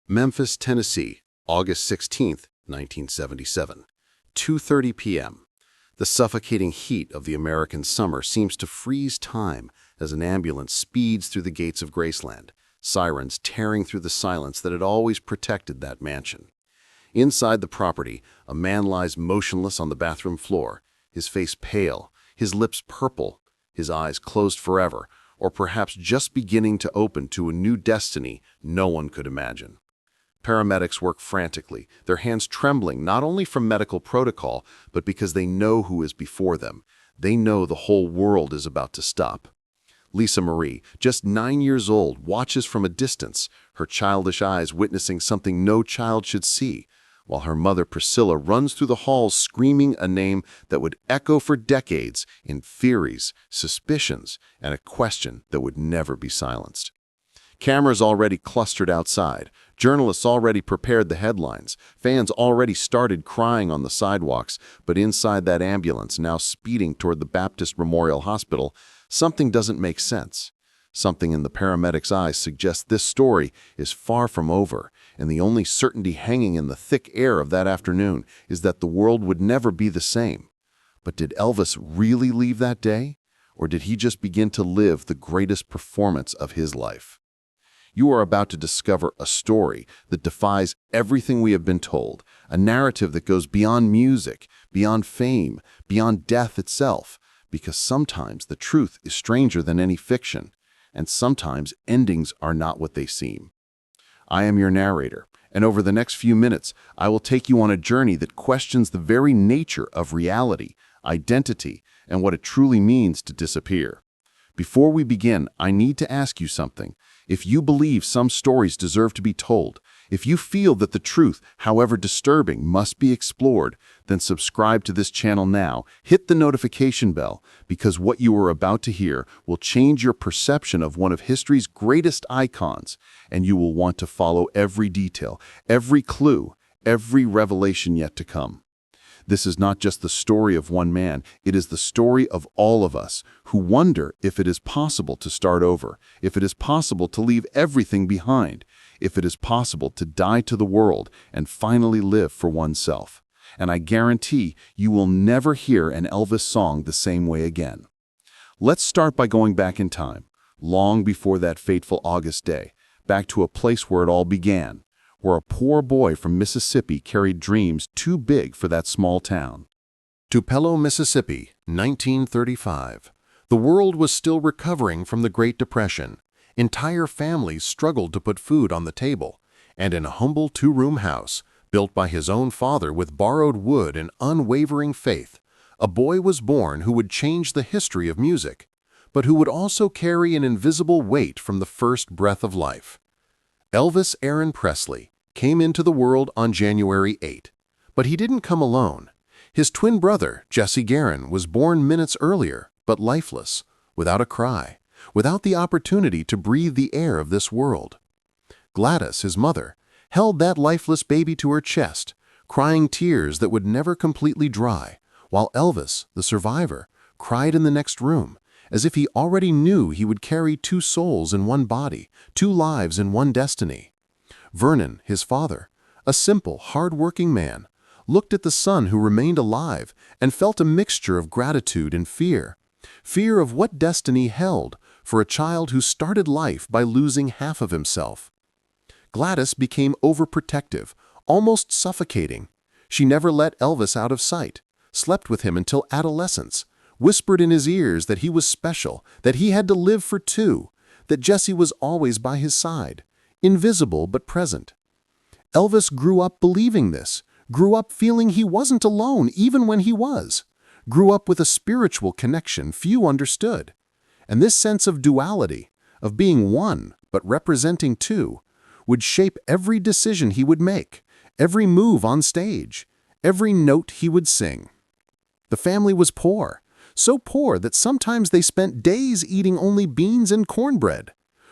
Memphis, Tennessee, August 16, 1977, 2:30 p.m. The suffocating heat of the American summer seems to freeze time as an ambulance speeds through the gates of Graceland, sirens tearing through the silence that had always protected that mansion. Inside the property, a man lies motionless on the bathroom floor, his face pale, his lips purple, his eyes closed forever, or perhaps just beginning to open to a new destiny no one could imagine. Paramedics work frantically, their hands trembling not only from medical protocol, but because they know who is before them. They know the whole world is about to stop. Lisa Marie, just 9 years old, watches from a distance, her childish eyes witnessing something no child should see, while her mother Priscilla runs through the halls screaming a name that would echo for decades in theories, suspicions, and a question that would never be silenced. Cameras already clustered outside, journalists already prepared the headlines, fans already started crying on the sidewalks, but inside that ambulance, now speeding toward the Baptist Memorial Hospital, something doesn't make sense. Something in the paramedics' eyes suggests this story is far from over, and the only certainty hanging in the thick air of that afternoon is that the world would never be the same. But did Elvis really leave that day? Or did he just begin to live the greatest performance of his life? You are about to discover a story that defies everything we have been told, a narrative that goes beyond music, beyond fame, beyond death itself, because sometimes the truth is stranger than any fiction, and sometimes endings are not what they seem. I am your narrator, and over the next few minutes, I will take you on a journey that questions the very nature of reality, identity, and what it truly means to disappear. Before we begin, I need to ask you something. If you believe some stories deserve to be told, if you feel that the truth, however disturbing, must be explored, then subscribe to this channel now, hit the notification bell, because what you are about to hear will change your perception of one of history's greatest icons, and you will want to follow every detail, every clue, every revelation yet to come. This is not just the story of one man, it is the story of all of us who wonder if it is possible to start over, if it is possible to leave everything behind, if it is possible to die to the world and finally live for oneself. And I guarantee you will never hear an Elvis song the same way again. Let's start by going back in time, long before that fateful August day, back to a place where it all began, where a poor boy from Mississippi carried dreams too big for that small town. Tupelo, Mississippi, 1935. The world was still recovering from the Great Depression. Entire families struggled to put food on the table, and in a humble two-room house, built by his own father with borrowed wood and unwavering faith, a boy was born who would change the history of music, but who would also carry an invisible weight from the first breath of life. Elvis Aaron Presley came into the world on January 8, but he didn't come alone. His twin brother, Jesse Garon, was born minutes earlier, but lifeless, without a cry, without the opportunity to breathe the air of this world. Gladys, his mother, held that lifeless baby to her chest, crying tears that would never completely dry, while Elvis, the survivor, cried in the next room, as if he already knew he would carry two souls in one body, two lives in one destiny. Vernon, his father, a simple, hard-working man, looked at the son who remained alive and felt a mixture of gratitude and fear. Fear of what destiny held for a child who started life by losing half of himself. Gladys became overprotective, almost suffocating. She never let Elvis out of sight, slept with him until adolescence, whispered in his ears that he was special, that he had to live for two, that Jesse was always by his side, invisible but present. Elvis grew up believing this, grew up feeling he wasn't alone even when he was, grew up with a spiritual connection few understood. And this sense of duality, of being one but representing two, would shape every decision he would make, every move on stage, every note he would sing. The family was poor, so poor that sometimes they spent days eating only beans and cornbread.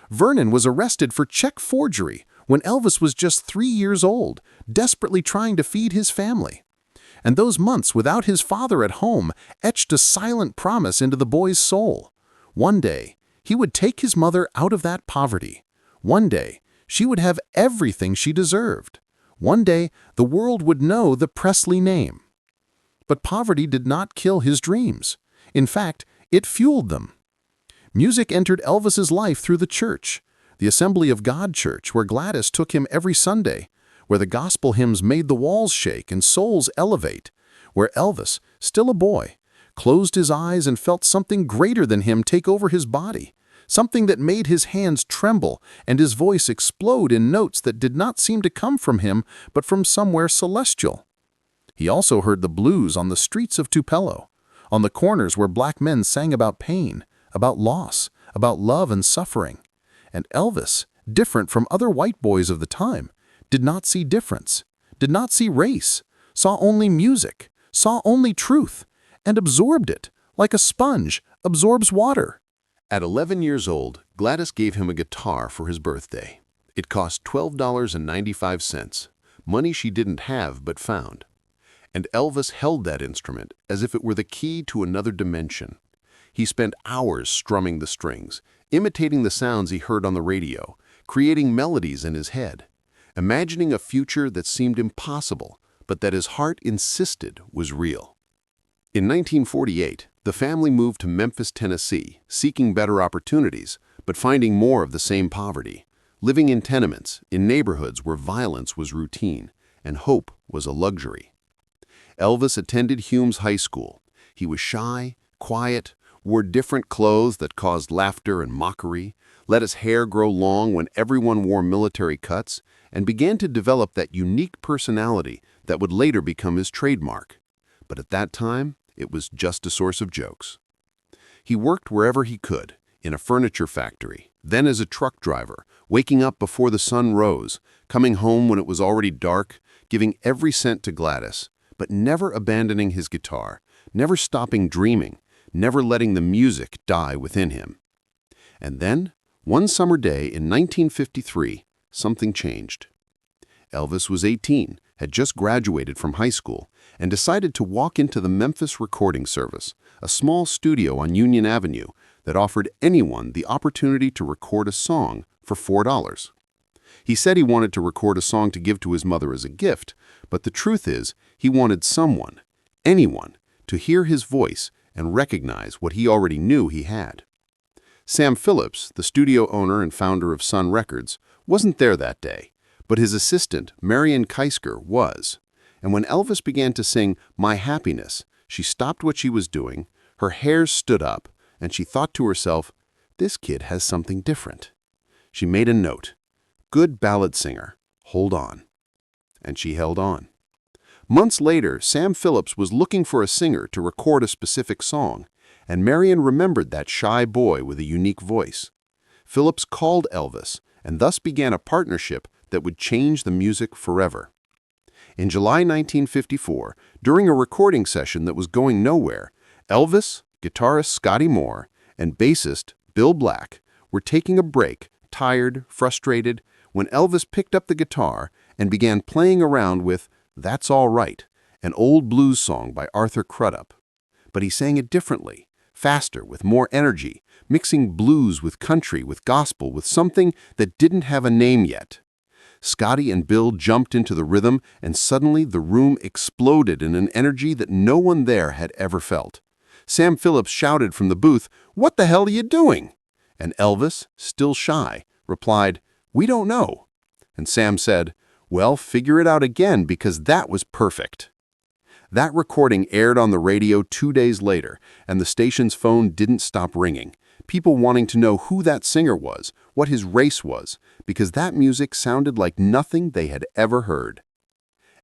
Vernon was arrested for check forgery when Elvis was just 3 years old, desperately trying to feed his family. And those months without his father at home etched a silent promise into the boy's soul. One day, he would take his mother out of that poverty. One day, She would have everything she deserved. One day, the world would know the Presley name. But poverty did not kill his dreams. In fact, it fueled them. Music entered Elvis's life through the church, the Assembly of God Church, where Gladys took him every Sunday, where the gospel hymns made the walls shake and souls elevate, where Elvis, still a boy, closed his eyes and felt something greater than him take over his body, something that made his hands tremble and his voice explode in notes that did not seem to come from him but from somewhere celestial. He also heard the blues on the streets of Tupelo, on the corners where black men sang about pain, about loss, about love and suffering. And Elvis, different from other white boys of the time, did not see difference, did not see race, saw only music, saw only truth, and absorbed it, like a sponge absorbs water. At 11 years old, Gladys gave him a guitar for his birthday. It cost $12.95, money she didn't have but found. And Elvis held that instrument as if it were the key to another dimension. He spent hours strumming the strings, imitating the sounds he heard on the radio, creating melodies in his head, imagining a future that seemed impossible, but that his heart insisted was real. In 1948, the family moved to Memphis, Tennessee, seeking better opportunities, but finding more of the same poverty, living in tenements, in neighborhoods where violence was routine and hope was a luxury. Elvis attended Humes High School. He was shy, quiet, wore different clothes that caused laughter and mockery, let his hair grow long when everyone wore military cuts, and began to develop that unique personality that would later become his trademark. But at that time, it was just a source of jokes. He worked wherever he could, in a furniture factory, then as a truck driver, waking up before the sun rose, coming home when it was already dark, giving every cent to Gladys, but never abandoning his guitar, never stopping dreaming, never letting the music die within him. And then, one summer day in 1953, something changed. Elvis was 18, had just graduated from high school, and decided to walk into the Memphis Recording Service, a small studio on Union Avenue that offered anyone the opportunity to record a song for $4. He said he wanted to record a song to give to his mother as a gift, but the truth is, he wanted someone, anyone, to hear his voice and recognize what he already knew he had. Sam Phillips, the studio owner and founder of Sun Records, wasn't there that day, but his assistant, Marion Keisker, was. And when Elvis began to sing My Happiness, she stopped what she was doing, her hair stood up, and she thought to herself, this kid has something different. She made a note, good ballad singer, hold on. And she held on. Months later, Sam Phillips was looking for a singer to record a specific song, and Marion remembered that shy boy with a unique voice. Phillips called Elvis, and thus began a partnership that would change the music forever. In July 1954, during a recording session that was going nowhere, Elvis, guitarist Scotty Moore, and bassist Bill Black were taking a break, tired, frustrated, when Elvis picked up the guitar and began playing around with That's All Right, an old blues song by Arthur Crudup. But he sang it differently, faster, with more energy, mixing blues with country, with gospel, with something that didn't have a name yet. Scotty and Bill jumped into the rhythm, and suddenly the room exploded in an energy that no one there had ever felt. Sam Phillips shouted from the booth, "What the hell are you doing?" And Elvis, still shy, replied, "We don't know." And Sam said, "Well, figure it out again, because that was perfect." That recording aired on the radio 2 days later, and the station's phone didn't stop ringing. People wanting to know who that singer was, what his race was, because that music sounded like nothing they had ever heard.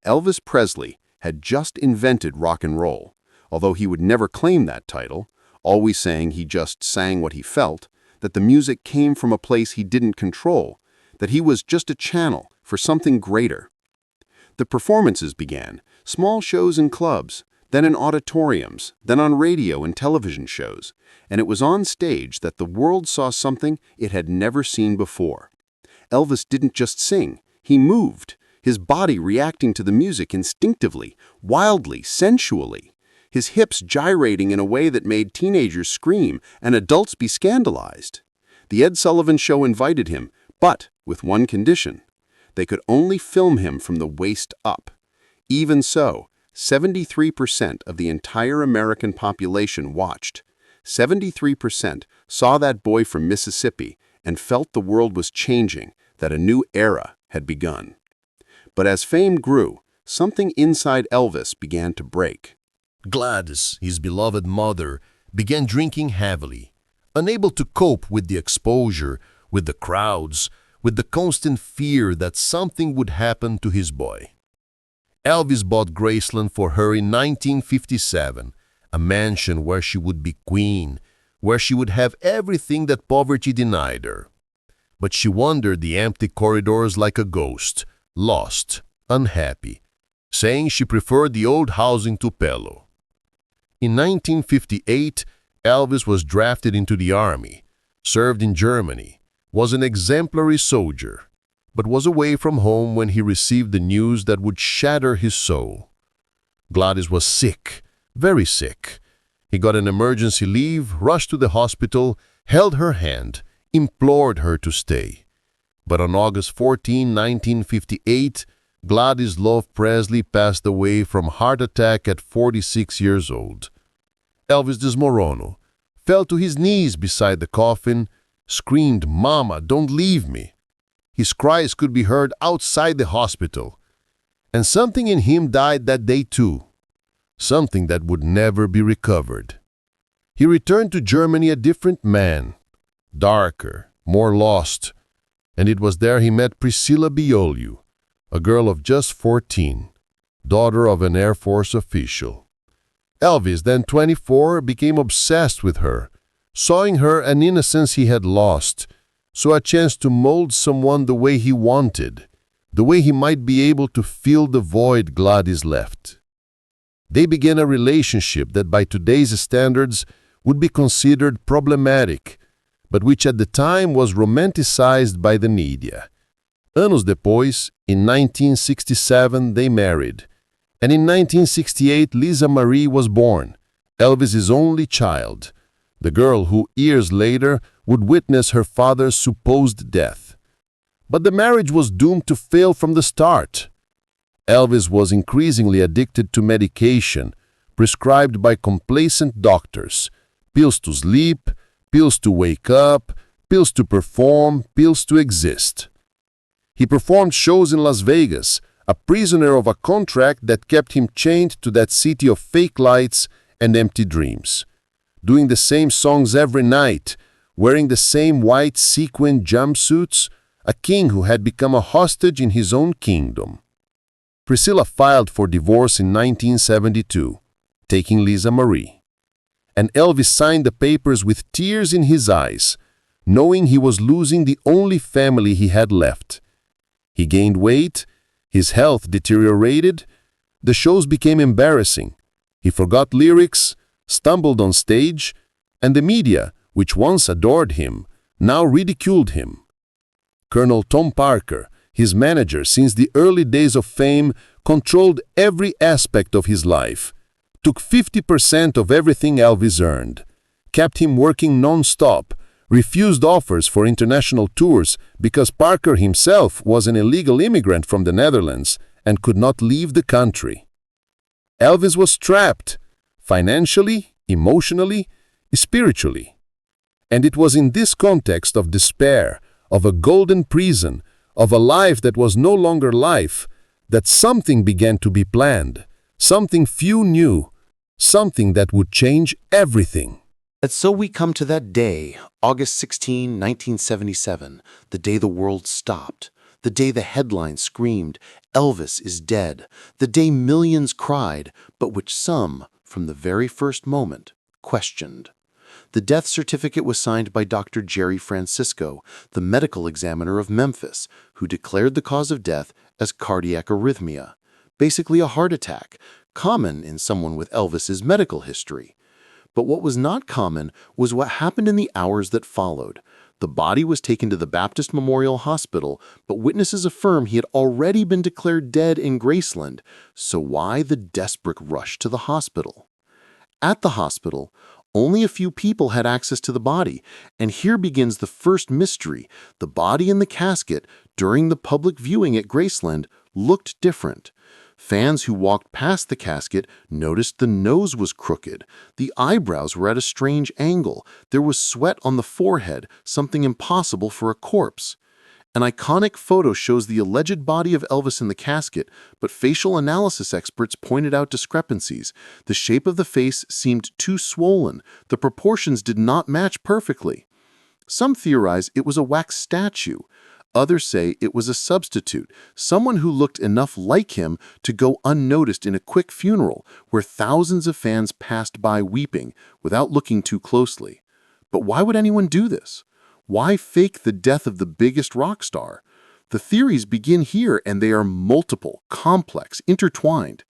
Elvis Presley had just invented rock and roll, although he would never claim that title, always saying he just sang what he felt, that the music came from a place he didn't control, that he was just a channel for something greater. The performances began, small shows in clubs, then in auditoriums, then on radio and television shows, and it was on stage that the world saw something it had never seen before. Elvis didn't just sing, he moved, his body reacting to the music instinctively, wildly, sensually, his hips gyrating in a way that made teenagers scream and adults be scandalized. The Ed Sullivan Show invited him, But with one condition. They could only film him from the waist up. Even so, 73% of the entire American population watched. 73% saw that boy from Mississippi and felt the world was changing, that a new era had begun. But as fame grew, something inside Elvis began to break. Gladys, his beloved mother, began drinking heavily, unable to cope with the exposure, with the crowds, with the constant fear that something would happen to his boy. Elvis bought Graceland for her in 1957, a mansion where she would be queen, where she would have everything that poverty denied her. But she wandered the empty corridors like a ghost, lost, unhappy, saying she preferred the old house in Tupelo. In 1958, Elvis was drafted into the army, served in Germany, was an exemplary soldier, but was away from home when he received the news that would shatter his soul. Gladys was sick, very sick. He got an emergency leave, rushed to the hospital, held her hand, implored her to stay. But on August 14, 1958, Gladys Love Presley passed away from heart attack at 46 years old. Elvis desmoronou, fell to his knees beside the coffin, screamed, "Mama, don't leave me." His cries could be heard outside the hospital. And something in him died that day too, something that would never be recovered. He returned to Germany a different man, darker, more lost, and it was there he met Priscilla Bioliu, a girl of just 14, daughter of an Air Force official. Elvis, then 24, became obsessed with her, saw in her an innocence he had lost, saw a chance to mold someone the way he wanted, the way he might be able to fill the void Gladys left. They began a relationship that by today's standards would be considered problematic, but which at the time was romanticized by the media. Anos depois, in 1967, they married, and in 1968 Lisa Marie was born, Elvis's only child, the girl who years later would witness her father's supposed death. But the marriage was doomed to fail from the start. Elvis was increasingly addicted to medication prescribed by complacent doctors, pills to sleep, pills to wake up, pills to perform, pills to exist. He performed shows in Las Vegas, a prisoner of a contract that kept him chained to that city of fake lights and empty dreams, doing the same songs every night, wearing the same white sequin jumpsuits, a king who had become a hostage in his own kingdom. Priscilla filed for divorce in 1972, taking Lisa Marie. And Elvis signed the papers with tears in his eyes, knowing he was losing the only family he had left. He gained weight, his health deteriorated, the shows became embarrassing. He forgot lyrics, stumbled on stage, and the media, which once adored him, now ridiculed him. Colonel Tom Parker, his manager since the early days of fame, controlled every aspect of his life, took 50% of everything Elvis earned, kept him working non-stop, refused offers for international tours because Parker himself was an illegal immigrant from the Netherlands and could not leave the country. Elvis was trapped, financially, emotionally, spiritually. And it was in this context of despair, of a golden prison, of a life that was no longer life, that something began to be planned, something few knew, something that would change everything. And so we come to that day, August 16, 1977, the day the world stopped, the day the headlines screamed, "Elvis is dead," the day millions cried, but which some, from the very first moment, questioned. The death certificate was signed by Dr. Jerry Francisco, the medical examiner of Memphis, who declared the cause of death as cardiac arrhythmia, basically a heart attack, common in someone with Elvis's medical history. But what was not common was what happened in the hours that followed. The body was taken to the Baptist Memorial Hospital, but witnesses affirm he had already been declared dead in Graceland, so why the desperate rush to the hospital? At the hospital, Only a few people had access to the body, and here begins the first mystery. The body in the casket, during the public viewing at Graceland, looked different. Fans who walked past the casket noticed the nose was crooked, the eyebrows were at a strange angle, there was sweat on the forehead, something impossible for a corpse. An iconic photo shows the alleged body of Elvis in the casket, but facial analysis experts pointed out discrepancies. The shape of the face seemed too swollen, the proportions did not match perfectly. Some theorize it was a wax statue. Others say it was a substitute, someone who looked enough like him to go unnoticed in a quick funeral where thousands of fans passed by weeping without looking too closely. But why would anyone do this? Why fake the death of the biggest rock star? The theories begin here, and they are multiple, complex, intertwined.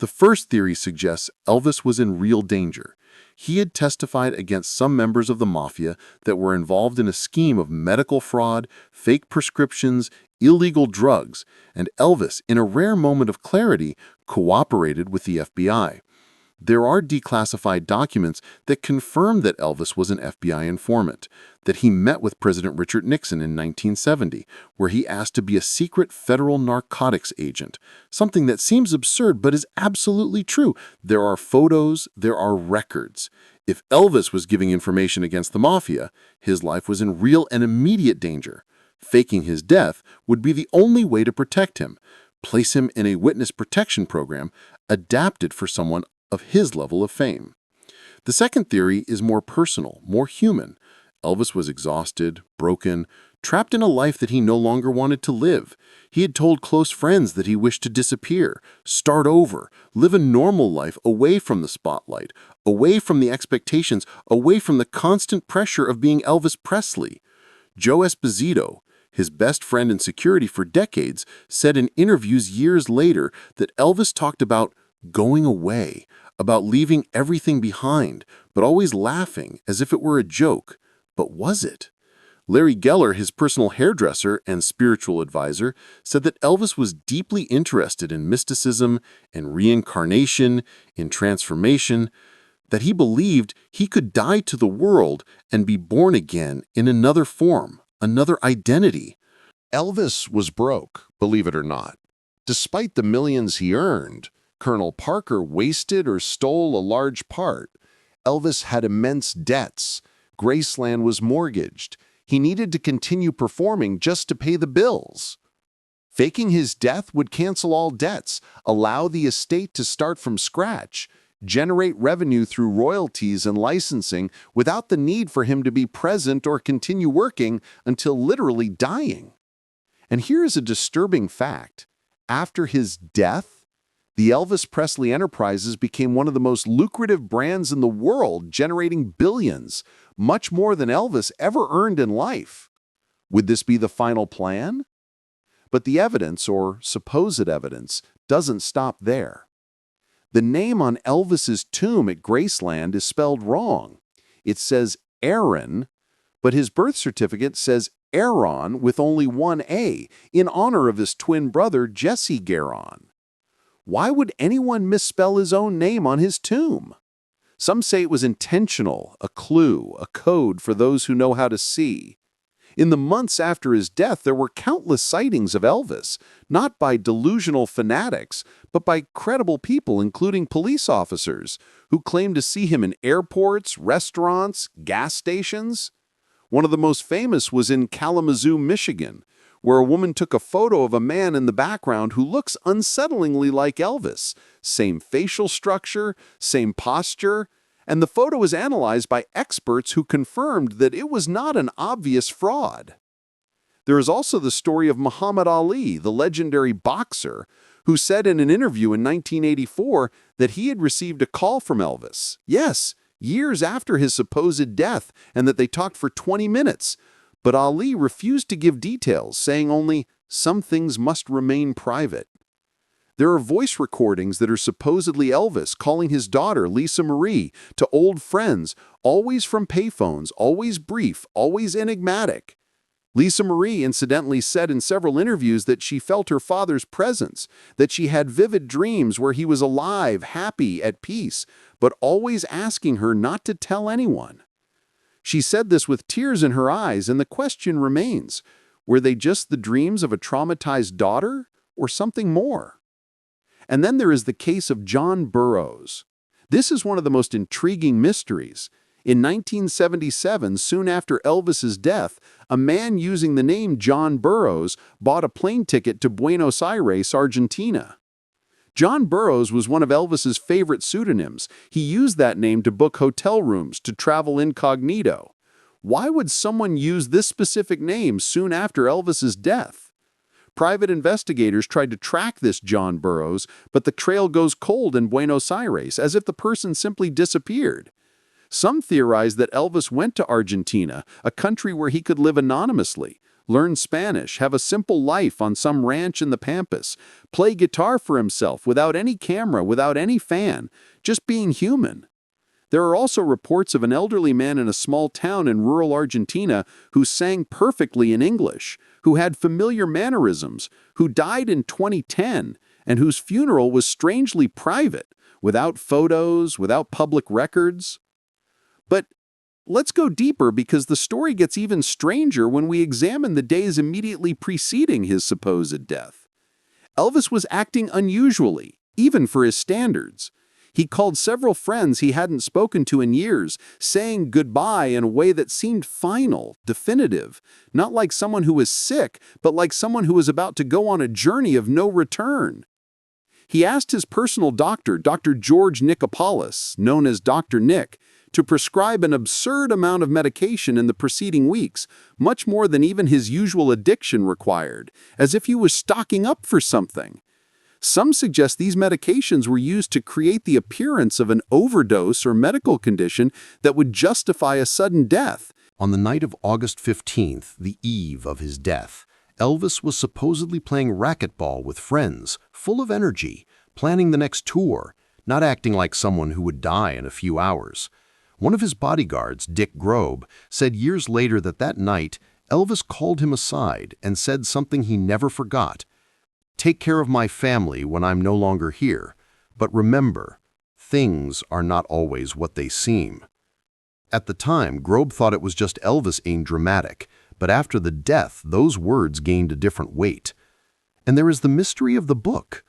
The first theory suggests Elvis was in real danger. He had testified against some members of the Mafia that were involved in a scheme of medical fraud, fake prescriptions, illegal drugs, and Elvis, in a rare moment of clarity, cooperated with the FBI. There are declassified documents that confirm that Elvis was an FBI informant, that he met with President Richard Nixon in 1970, where he asked to be a secret federal narcotics agent, something that seems absurd but is absolutely true. There are photos, there are records. If Elvis was giving information against the Mafia, his life was in real and immediate danger. Faking his death would be the only way to protect him, place him in a witness protection program adapted for someone of his level of fame. The second theory is more personal, more human. Elvis was exhausted, broken, trapped in a life that he no longer wanted to live. He had told close friends that he wished to disappear, start over, live a normal life away from the spotlight, away from the expectations, away from the constant pressure of being Elvis Presley. Joe Esposito, his best friend in security for decades, said in interviews years later that Elvis talked about going away, about leaving everything behind, but always laughing as if it were a joke. But was it? Larry Geller, his personal hairdresser and spiritual advisor, said that Elvis was deeply interested in mysticism and reincarnation, in transformation, that he believed he could die to the world and be born again in another form, another identity. Elvis was broke, believe it or not. Despite the millions he earned, Colonel Parker wasted or stole a large part. Elvis had immense debts. Graceland was mortgaged. He needed to continue performing just to pay the bills. Faking his death would cancel all debts, allow the estate to start from scratch, generate revenue through royalties and licensing without the need for him to be present or continue working until literally dying. And here is a disturbing fact. After his death, the Elvis Presley Enterprises became one of the most lucrative brands in the world, generating billions, much more than Elvis ever earned in life. Would this be the final plan? But the evidence, or supposed evidence, doesn't stop there. The name on Elvis's tomb at Graceland is spelled wrong. It says Aaron, but his birth certificate says Aaron with only one A, in honor of his twin brother Jesse Garon. Why would anyone misspell his own name on his tomb? Some say it was intentional, a clue, a code for those who know how to see. In the months after his death, there were countless sightings of Elvis, not by delusional fanatics, but by credible people, including police officers, who claimed to see him in airports, restaurants, gas stations. One of the most famous was in Kalamazoo, Michigan, where a woman took a photo of a man in the background who looks unsettlingly like Elvis. Same facial structure, same posture, and the photo was analyzed by experts who confirmed that it was not an obvious fraud. There is also the story of Muhammad Ali, the legendary boxer, who said in an interview in 1984 that he had received a call from Elvis. Yes, years after his supposed death, and that they talked for 20 minutes. But Ali refused to give details, saying only, "Some things must remain private." There are voice recordings that are supposedly Elvis calling his daughter, Lisa Marie, to old friends, always from payphones, always brief, always enigmatic. Lisa Marie incidentally said in several interviews that she felt her father's presence, that she had vivid dreams where he was alive, happy, at peace, but always asking her not to tell anyone. She said this with tears in her eyes, and the question remains, were they just the dreams of a traumatized daughter, or something more? And then there is the case of John Burroughs. This is one of the most intriguing mysteries. In 1977, soon after Elvis's death, a man using the name John Burroughs bought a plane ticket to Buenos Aires, Argentina. John Burroughs was one of Elvis's favorite pseudonyms. He used that name to book hotel rooms, to travel incognito. Why would someone use this specific name soon after Elvis's death? Private investigators tried to track this John Burroughs, but the trail goes cold in Buenos Aires, as if the person simply disappeared. Some theorize that Elvis went to Argentina, a country where he could live anonymously, learn Spanish, have a simple life on some ranch in the Pampas, play guitar for himself without any camera, without any fan, just being human. There are also reports of an elderly man in a small town in rural Argentina who sang perfectly in English, who had familiar mannerisms, who died in 2010, and whose funeral was strangely private, without photos, without public records. But let's go deeper, because the story gets even stranger when we examine the days immediately preceding his supposed death. Elvis was acting unusually, even for his standards. He called several friends he hadn't spoken to in years, saying goodbye in a way that seemed final, definitive, not like someone who was sick, but like someone who was about to go on a journey of no return. He asked his personal doctor, Dr. George Nicopolis, known as Dr. Nick, to prescribe an absurd amount of medication in the preceding weeks, much more than even his usual addiction required, as if he was stocking up for something. Some suggest these medications were used to create the appearance of an overdose or medical condition that would justify a sudden death. On the night of August 15th, the eve of his death, Elvis was supposedly playing racquetball with friends, full of energy, planning the next tour, not acting like someone who would die in a few hours. One of his bodyguards, Dick Grobe, said years later that that night, Elvis called him aside and said something he never forgot. "Take care of my family when I'm no longer here, but remember, things are not always what they seem." At the time, Grobe thought it was just Elvis being dramatic, but after the death, those words gained a different weight. And there is the mystery of the book.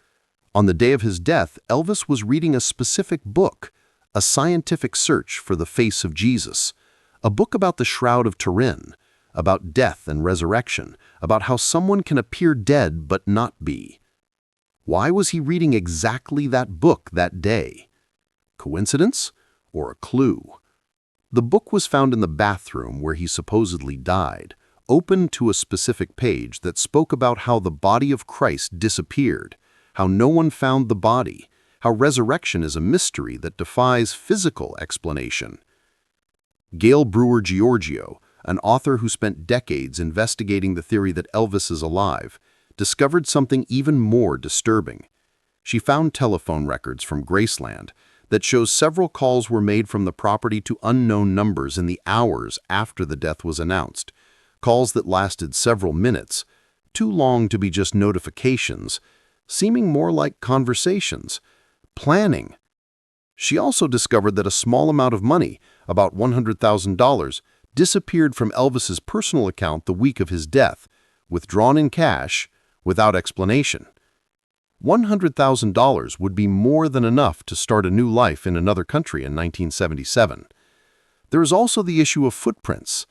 On the day of his death, Elvis was reading a specific book, A Scientific Search for the Face of Jesus, a book about the Shroud of Turin, about death and resurrection, about how someone can appear dead but not be. Why was he reading exactly that book that day? Coincidence or a clue? The book was found in the bathroom where he supposedly died, open to a specific page that spoke about how the body of Christ disappeared, how no one found the body, how resurrection is a mystery that defies physical explanation. Gail Brewer Giorgio, an author who spent decades investigating the theory that Elvis is alive, discovered something even more disturbing. She found telephone records from Graceland that shows several calls were made from the property to unknown numbers in the hours after the death was announced, calls that lasted several minutes, too long to be just notifications, seeming more like conversations, planning. She also discovered that a small amount of money, about $100,000, disappeared from Elvis's personal account the week of his death, withdrawn in cash, without explanation. $100,000 would be more than enough to start a new life in another country in 1977. There is also the issue of footprints.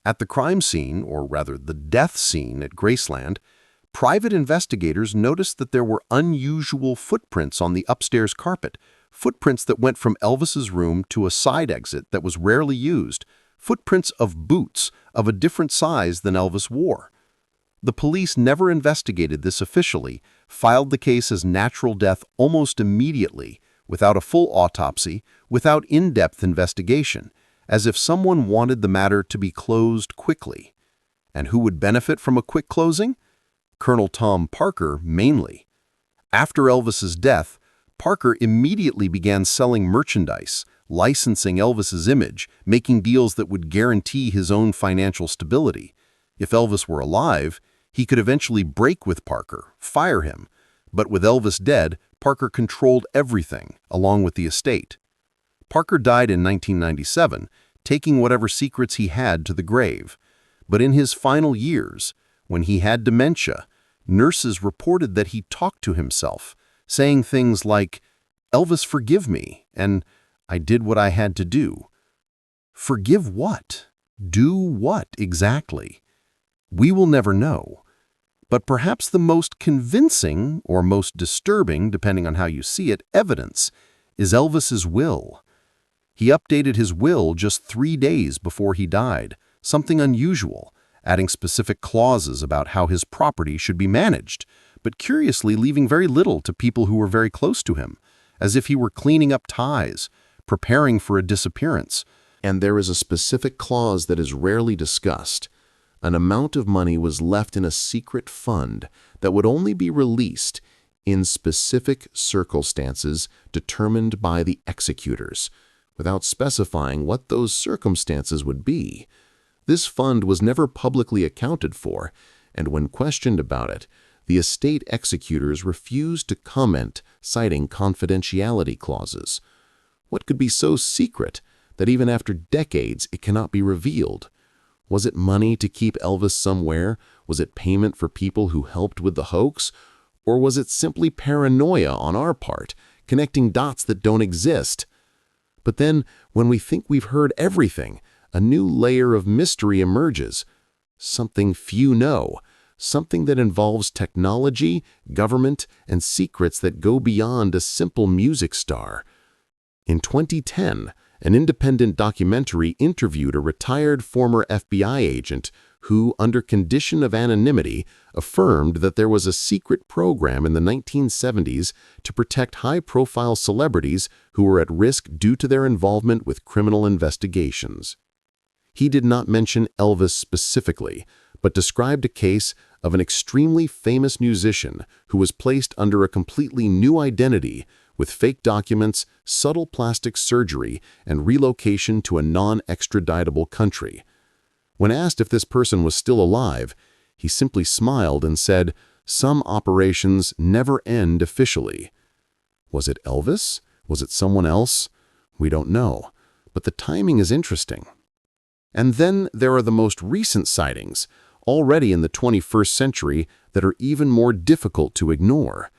At the crime scene, or rather the death scene at Graceland, private investigators noticed that there were unusual footprints on the upstairs carpet, footprints that went from Elvis's room to a side exit that was rarely used, footprints of boots of a different size than Elvis wore. The police never investigated this officially, filed the case as natural death almost immediately, without a full autopsy, without in-depth investigation, as if someone wanted the matter to be closed quickly. And who would benefit from a quick closing? Colonel Tom Parker mainly. After Elvis's death, Parker immediately began selling merchandise, licensing Elvis's image, making deals that would guarantee his own financial stability. If Elvis were alive, he could eventually break with Parker, fire him. But with Elvis dead, Parker controlled everything, along with the estate. Parker died in 1997, taking whatever secrets he had to the grave. But in his final years, when he had dementia, nurses reported that he talked to himself, saying things like, "Elvis, forgive me," and "I did what I had to do." Forgive what? Do what exactly? We will never know. But perhaps the most convincing, or most disturbing, depending on how you see it, evidence is Elvis's will. He updated his will just 3 days before he died, something unusual, adding specific clauses about how his property should be managed, but curiously leaving very little to people who were very close to him, as if he were cleaning up ties, preparing for a disappearance. And there is a specific clause that is rarely discussed. An amount of money was left in a secret fund that would only be released in specific circumstances determined by the executors, without specifying what those circumstances would be. This fund was never publicly accounted for, and when questioned about it, the estate executors refused to comment, citing confidentiality clauses. What could be so secret that even after decades it cannot be revealed? Was it money to keep Elvis somewhere? Was it payment for people who helped with the hoax? Or was it simply paranoia on our part, connecting dots that don't exist? But then, when we think we've heard everything, a new layer of mystery emerges. Something few know, something that involves technology, government, and secrets that go beyond a simple music star. In 2010, an independent documentary interviewed a retired former FBI agent who, under condition of anonymity, affirmed that there was a secret program in the 1970s to protect high-profile celebrities who were at risk due to their involvement with criminal investigations. He did not mention Elvis specifically, but described a case of an extremely famous musician who was placed under a completely new identity with fake documents, subtle plastic surgery, and relocation to a non-extraditable country. When asked if this person was still alive, he simply smiled and said, "Some operations never end officially." Was it Elvis? Was it someone else? We don't know, but the timing is interesting. And then there are the most recent sightings, already in the 21st century, that are even more difficult to ignore.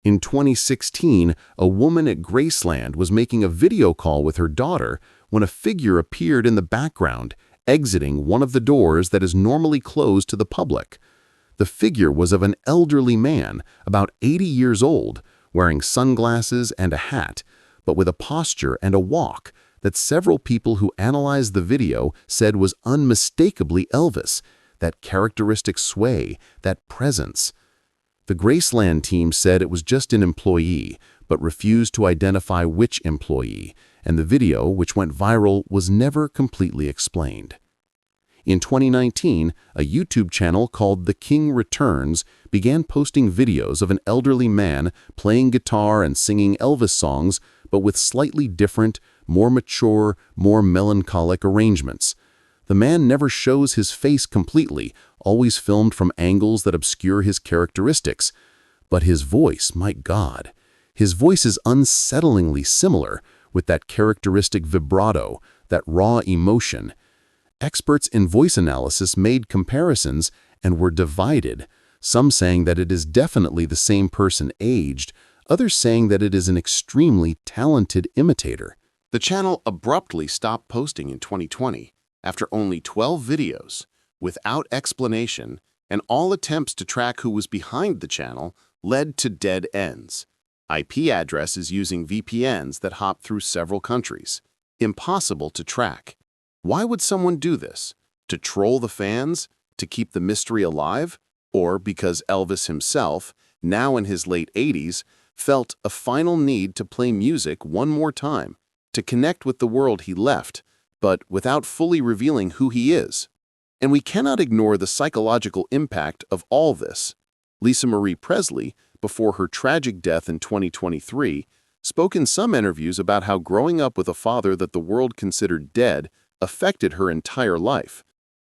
In 2016, a woman at Graceland was making a video call with her daughter when a figure appeared in the background, exiting one of the doors that is normally closed to the public. The figure was of an elderly man, about 80 years old, wearing sunglasses and a hat, but with a posture and a walk that several people who analyzed the video said was unmistakably Elvis, that characteristic sway, that presence. The Graceland team said it was just an employee, but refused to identify which employee, and the video, which went viral, was never completely explained. In 2019, a YouTube channel called The King Returns began posting videos of an elderly man playing guitar and singing Elvis songs, but with slightly different, more mature, more melancholic arrangements. The man never shows his face completely, always filmed from angles that obscure his characteristics. But his voice, my God, his voice is unsettlingly similar, with that characteristic vibrato, that raw emotion. Experts in voice analysis made comparisons and were divided, some saying that it is definitely the same person aged, others saying that it is an extremely talented imitator. The channel abruptly stopped posting in 2020 after only 12 videos, without explanation, and all attempts to track who was behind the channel led to dead ends. IP addresses using VPNs that hop through several countries. Impossible to track. Why would someone do this? To troll the fans? To keep the mystery alive? Or because Elvis himself, now in his late 80s, felt a final need to play music one more time, to connect with the world he left, but without fully revealing who he is? And we cannot ignore the psychological impact of all this. Lisa Marie Presley, before her tragic death in 2023, spoke in some interviews about how growing up with a father that the world considered dead affected her entire life.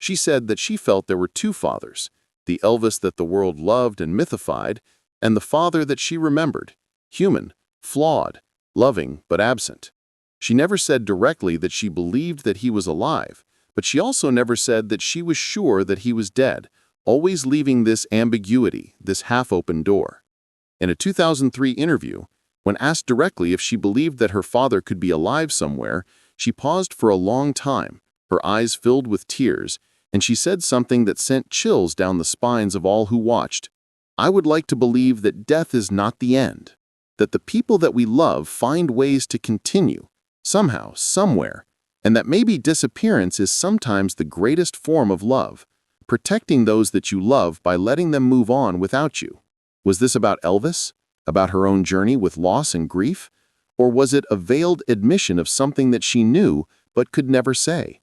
She said that she felt there were two fathers, the Elvis that the world loved and mythified, and the father that she remembered, human, flawed, loving, but absent. She never said directly that she believed that he was alive, but she also never said that she was sure that he was dead, always leaving this ambiguity, this half-open door. In a 2003 interview, when asked directly if she believed that her father could be alive somewhere, she paused for a long time, her eyes filled with tears, and she said something that sent chills down the spines of all who watched. "I would like to believe that death is not the end, that the people that we love find ways to continue, somehow, somewhere, and that maybe disappearance is sometimes the greatest form of love, protecting those that you love by letting them move on without you." Was this about Elvis? About her own journey with loss and grief? Or was it a veiled admission of something that she knew but could never say?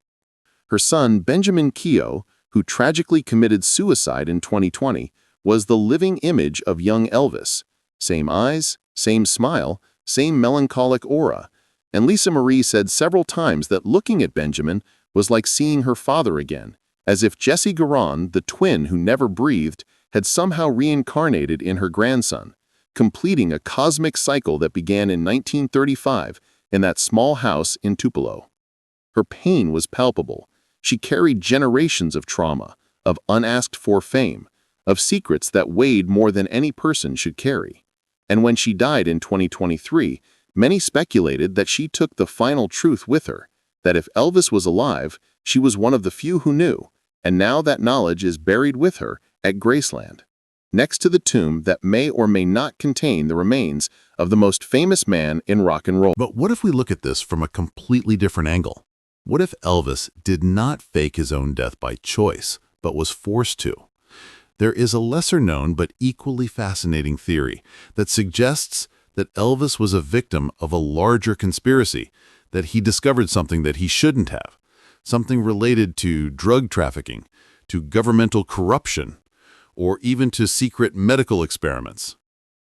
Her son, Benjamin Keough, who tragically committed suicide in 2020, was the living image of young Elvis. Same eyes, same smile, same melancholic aura. And Lisa Marie said several times that looking at Benjamin was like seeing her father again, as if Jesse Garon, the twin who never breathed, had somehow reincarnated in her grandson, completing a cosmic cycle that began in 1935 in that small house in Tupelo. Her pain was palpable. She carried generations of trauma, of unasked-for fame, of secrets that weighed more than any person should carry. And when she died in 2023, many speculated that she took the final truth with her, that if Elvis was alive, she was one of the few who knew, and now that knowledge is buried with her at Graceland, next to the tomb that may or may not contain the remains of the most famous man in rock and roll. But what if we look at this from a completely different angle? What if Elvis did not fake his own death by choice, but was forced to? There is a lesser-known but equally fascinating theory that suggests that Elvis was a victim of a larger conspiracy, that he discovered something that he shouldn't have, something related to drug trafficking, to governmental corruption, or even to secret medical experiments.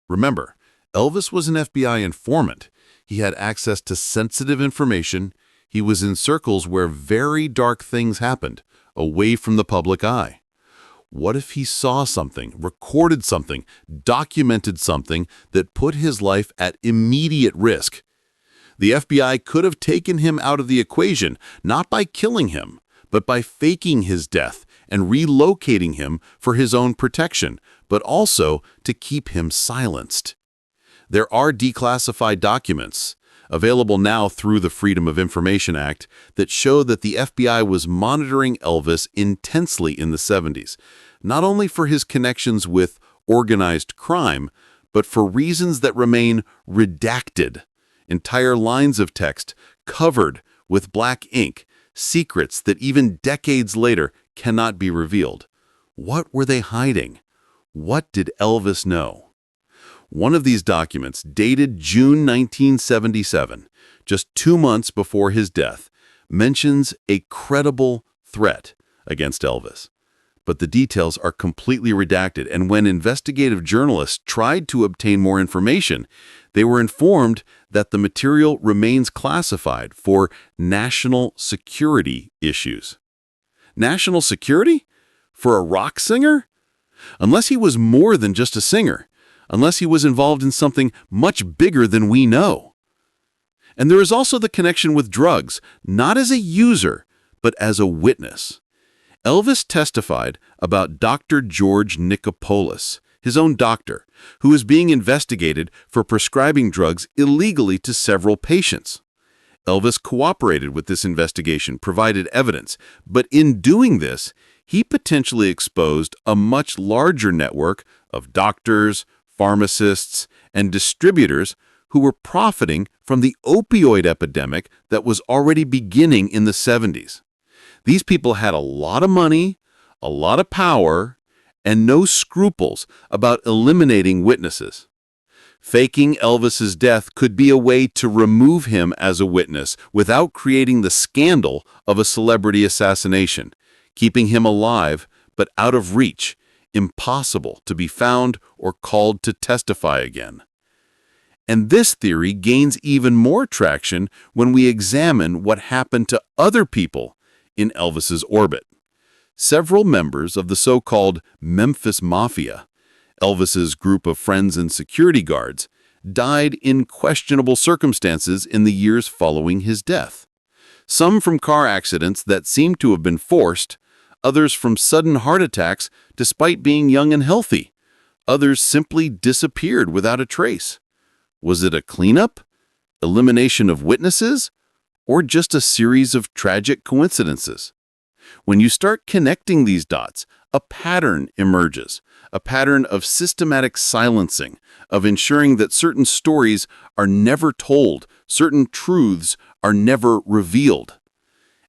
Remember, Elvis was an FBI informant. He had access to sensitive information. He was in circles where very dark things happened, away from the public eye. What if he saw something, recorded something, documented something that put his life at immediate risk? The FBI could have taken him out of the equation, not by killing him, but by faking his death and relocating him for his own protection, but also to keep him silenced. There are declassified documents, available now through the Freedom of Information Act, that show that the FBI was monitoring Elvis intensely in the 70s, not only for his connections with organized crime, but for reasons that remain redacted. Entire lines of text covered with black ink, secrets that even decades later cannot be revealed. What were they hiding? What did Elvis know? One of these documents, dated June 1977, just 2 months before his death, mentions a credible threat against Elvis. But the details are completely redacted, and when investigative journalists tried to obtain more information, they were informed that the material remains classified for national security issues. National security? For a rock singer? Unless he was more than just a singer. Unless he was involved in something much bigger than we know. And there is also the connection with drugs, not as a user, but as a witness. Elvis testified about Dr. George Nicopolis, his own doctor, who is being investigated for prescribing drugs illegally to several patients. Elvis cooperated with this investigation, provided evidence, but in doing this, he potentially exposed a much larger network of doctors, pharmacists, and distributors who were profiting from the opioid epidemic that was already beginning in the 70s. These people had a lot of money, a lot of power, and no scruples about eliminating witnesses. Faking Elvis's death could be a way to remove him as a witness without creating the scandal of a celebrity assassination, keeping him alive but out of reach, impossible to be found or called to testify again. And this theory gains even more traction when we examine what happened to other people in Elvis's orbit. several members of the so-called Memphis Mafia, Elvis's group of friends and security guards, died in questionable circumstances in the years following his death. Some from car accidents that seemed to have been forced, others from sudden heart attacks despite being young and healthy. Others simply disappeared without a trace. Was it a cleanup, elimination of witnesses, or just a series of tragic coincidences? When you start connecting these dots, a pattern emerges, a pattern of systematic silencing, of ensuring that certain stories are never told, certain truths are never revealed.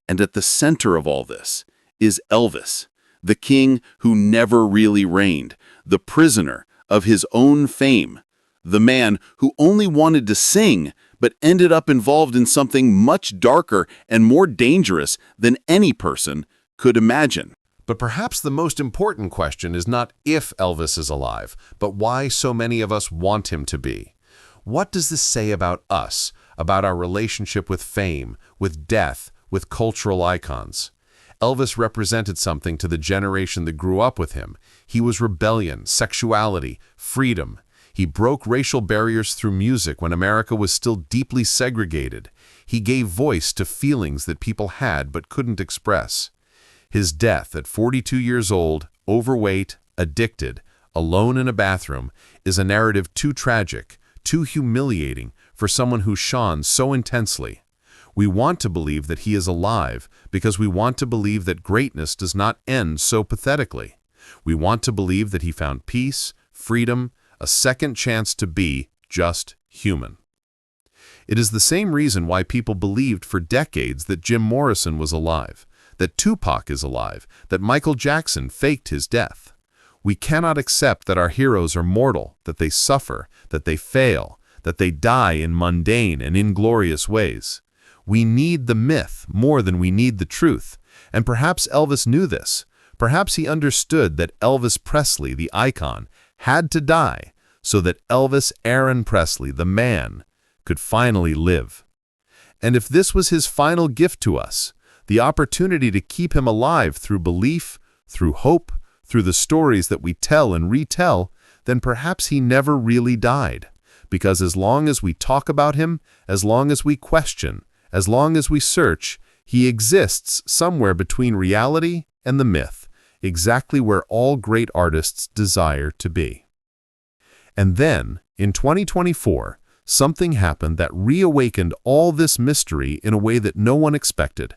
And at the center of all this is Elvis, the king who never really reigned, the prisoner of his own fame, the man who only wanted to sing but ended up involved in something much darker and more dangerous than any person could imagine. But perhaps the most important question is not if Elvis is alive, but why so many of us want him to be. What does this say about us, about our relationship with fame, with death, with cultural icons? Elvis represented something to the generation that grew up with him. He was rebellion, sexuality, freedom. He broke racial barriers through music when America was still deeply segregated. He gave voice to feelings that people had but couldn't express. His death at 42 years old, overweight, addicted, alone in a bathroom, is a narrative too tragic, too humiliating for someone who shone so intensely. We want to believe that he is alive because we want to believe that greatness does not end so pathetically. We want to believe that he found peace, freedom, a second chance to be just human. It is the same reason why people believed for decades that Jim Morrison was alive, that Tupac is alive, that Michael Jackson faked his death. We cannot accept that our heroes are mortal, that they suffer, that they fail, that they die in mundane and inglorious ways. We need the myth more than we need the truth, and perhaps Elvis knew this. Perhaps he understood that Elvis Presley, the icon, had to die so that Elvis Aaron Presley, the man, could finally live. And if this was his final gift to us, the opportunity to keep him alive through belief, through hope, through the stories that we tell and retell, then perhaps he never really died. Because as long as we talk about him, as long as we question, as long as we search, he exists somewhere between reality and the myth, exactly where all great artists desire to be. And then, in 2024, something happened that reawakened all this mystery in a way that no one expected.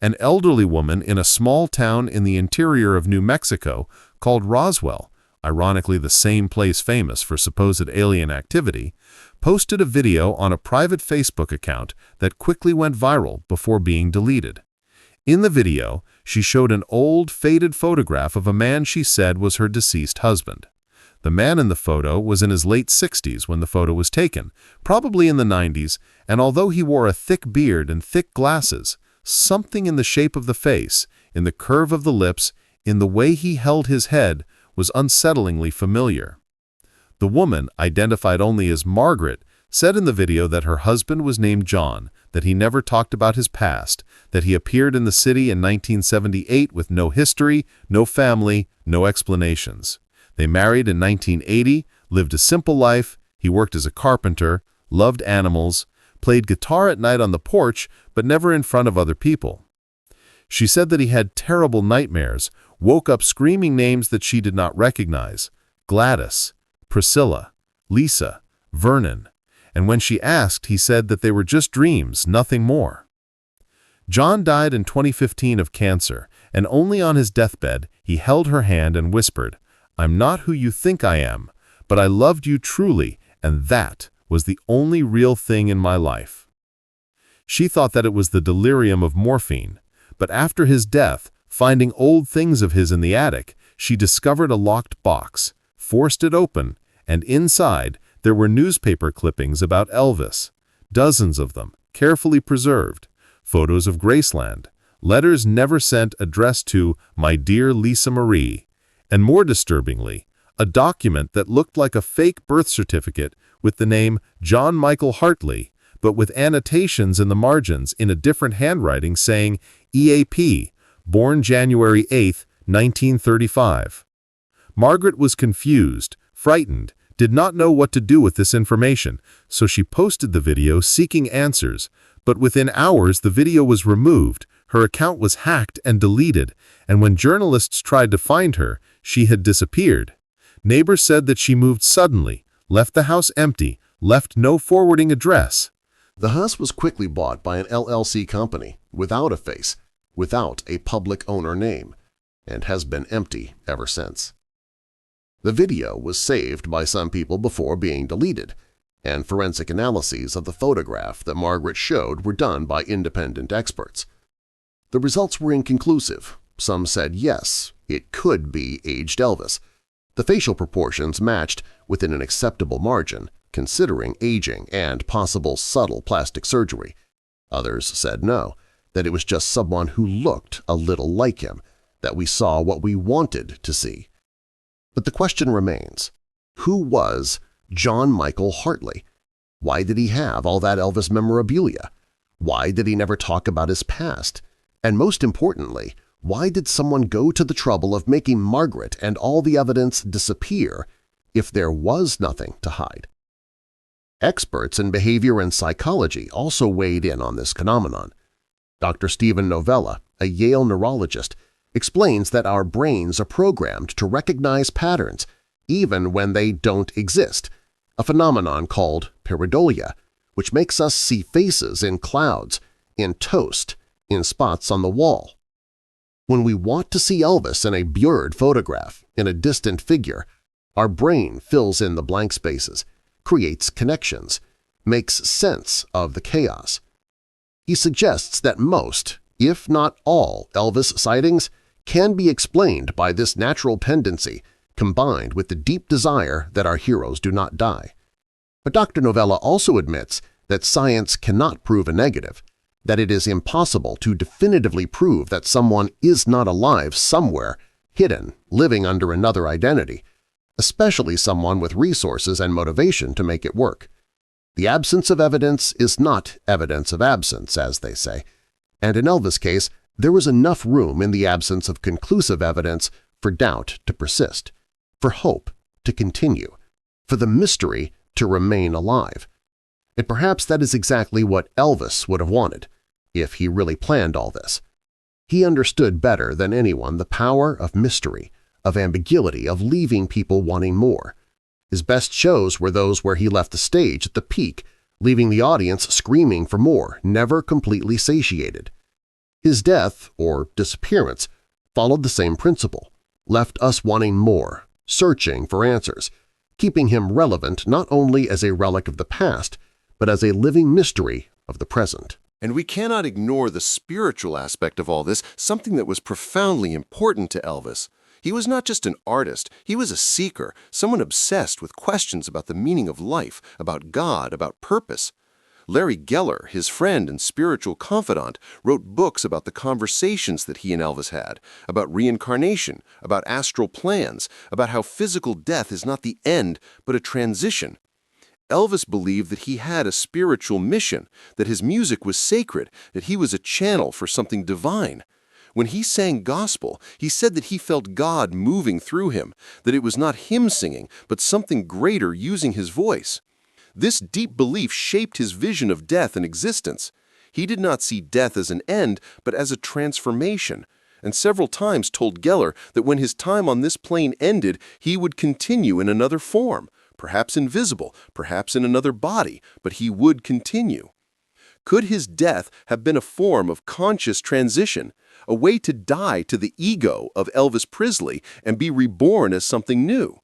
An elderly woman in a small town in the interior of New Mexico called Roswell, ironically the same place famous for supposed alien activity, posted a video on a private Facebook account that quickly went viral before being deleted. In the video, she showed an old, faded photograph of a man she said was her deceased husband. The man in the photo was in his late 60s when the photo was taken, probably in the 90s, and although he wore a thick beard and thick glasses, something in the shape of the face, in the curve of the lips, in the way he held his head, was unsettlingly familiar. The woman, identified only as Margaret, said in the video that her husband was named John, that he never talked about his past, that he appeared in the city in 1978 with no history, no family, no explanations. They married in 1980, lived a simple life, he worked as a carpenter, loved animals, played guitar at night on the porch, but never in front of other people. She said that he had terrible nightmares, woke up screaming names that she did not recognize: Gladys, Priscilla, Lisa, Vernon, and when she asked, he said that they were just dreams, nothing more. John died in 2015 of cancer, and only on his deathbed, he held her hand and whispered, "I'm not who you think I am, but I loved you truly, and that was the only real thing in my life." She thought that it was the delirium of morphine, but after his death, finding old things of his in the attic, she discovered a locked box, forced it open, and inside there were newspaper clippings about Elvis, dozens of them, carefully preserved, photos of Graceland, letters never sent addressed to "My dear Lisa Marie," and more disturbingly, a document that looked like a fake birth certificate with the name John Michael Hartley, but with annotations in the margins in a different handwriting saying EAP, born January 8, 1935. Margaret was confused, frightened, did not know what to do with this information, so she posted the video seeking answers, but within hours the video was removed, her account was hacked and deleted, and when journalists tried to find her, she had disappeared. Neighbors said that she moved suddenly, left the house empty, left no forwarding address. The house was quickly bought by an LLC company, without a face, without a public owner name, and has been empty ever since. The video was saved by some people before being deleted, and forensic analyses of the photograph that Margaret showed were done by independent experts. The results were inconclusive. Some said yes, it could be aged Elvis. The facial proportions matched within an acceptable margin, considering aging and possible subtle plastic surgery. Others said no, that it was just someone who looked a little like him, that we saw what we wanted to see. But the question remains, who was John Michael Hartley? Why did he have all that Elvis memorabilia? Why did he never talk about his past? And most importantly, why did someone go to the trouble of making Margaret and all the evidence disappear if there was nothing to hide? Experts in behavior and psychology also weighed in on this phenomenon. Dr. Stephen Novella, a Yale neurologist, explains that our brains are programmed to recognize patterns even when they don't exist, a phenomenon called pareidolia, which makes us see faces in clouds, in toast, in spots on the wall. When we want to see Elvis in a blurred photograph, in a distant figure, our brain fills in the blank spaces, creates connections, makes sense of the chaos. He suggests that most, if not all, Elvis sightings can be explained by this natural tendency combined with the deep desire that our heroes do not die. But Dr. Novella also admits that science cannot prove a negative, that it is impossible to definitively prove that someone is not alive somewhere, hidden, living under another identity, especially someone with resources and motivation to make it work. The absence of evidence is not evidence of absence, as they say, and in Elvis' case, there was enough room in the absence of conclusive evidence for doubt to persist, for hope to continue, for the mystery to remain alive. And perhaps that is exactly what Elvis would have wanted, if he really planned all this. He understood better than anyone the power of mystery, of ambiguity, of leaving people wanting more. His best shows were those where he left the stage at the peak, leaving the audience screaming for more, never completely satiated. His death, or disappearance, followed the same principle, left us wanting more, searching for answers, keeping him relevant not only as a relic of the past, but as a living mystery of the present. And we cannot ignore the spiritual aspect of all this, something that was profoundly important to Elvis. He was not just an artist, he was a seeker, someone obsessed with questions about the meaning of life, about God, about purpose. Larry Geller, his friend and spiritual confidant, wrote books about the conversations that he and Elvis had, about reincarnation, about astral plans, about how physical death is not the end but a transition. Elvis believed that he had a spiritual mission, that his music was sacred, that he was a channel for something divine. When he sang gospel, he said that he felt God moving through him, that it was not him singing, but something greater using his voice. This deep belief shaped his vision of death and existence. He did not see death as an end, but as a transformation, and several times told Geller that when his time on this plane ended, he would continue in another form, perhaps invisible, perhaps in another body, but he would continue. Could his death have been a form of conscious transition, a way to die to the ego of Elvis Presley and be reborn as something new?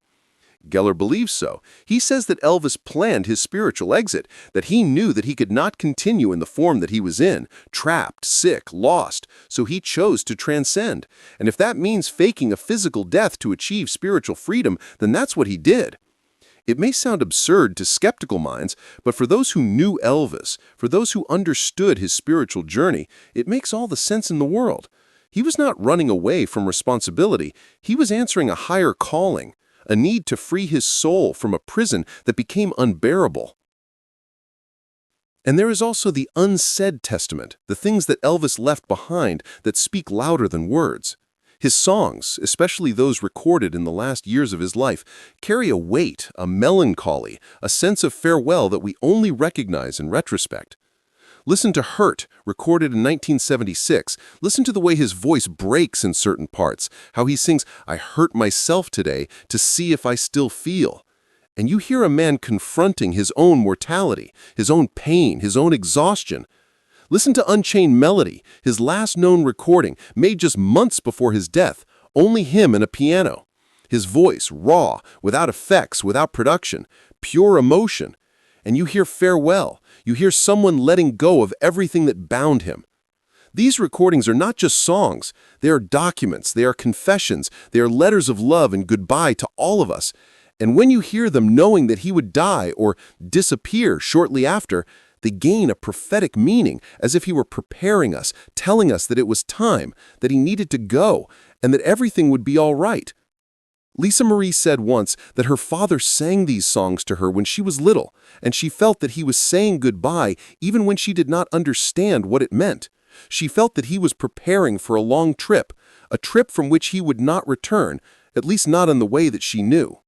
Geller believes so. He says that Elvis planned his spiritual exit, that he knew that he could not continue in the form that he was in, trapped, sick, lost, so he chose to transcend. And if that means faking a physical death to achieve spiritual freedom, then that's what he did. It may sound absurd to skeptical minds, but for those who knew Elvis, for those who understood his spiritual journey, it makes all the sense in the world. He was not running away from responsibility. He was answering a higher calling, a need to free his soul from a prison that became unbearable. And there is also the unsaid testament, the things that Elvis left behind that speak louder than words. His songs, especially those recorded in the last years of his life, carry a weight, a melancholy, a sense of farewell that we only recognize in retrospect. Listen to Hurt, recorded in 1976. Listen to the way his voice breaks in certain parts, how he sings, "I hurt myself today to see if I still feel." And you hear a man confronting his own mortality, his own pain, his own exhaustion. Listen to Unchained Melody, his last known recording, made just months before his death, only him and a piano. His voice, raw, without effects, without production, pure emotion. And you hear farewell. You hear someone letting go of everything that bound him. These recordings are not just songs. They are documents. They are confessions. They are letters of love and goodbye to all of us. And when you hear them knowing that he would die or disappear shortly after, they gain a prophetic meaning, as if he were preparing us, telling us that it was time, that he needed to go, and that everything would be all right. Lisa Marie said once that her father sang these songs to her when she was little, and she felt that he was saying goodbye even when she did not understand what it meant. She felt that he was preparing for a long trip, a trip from which he would not return, at least not in the way that she knew.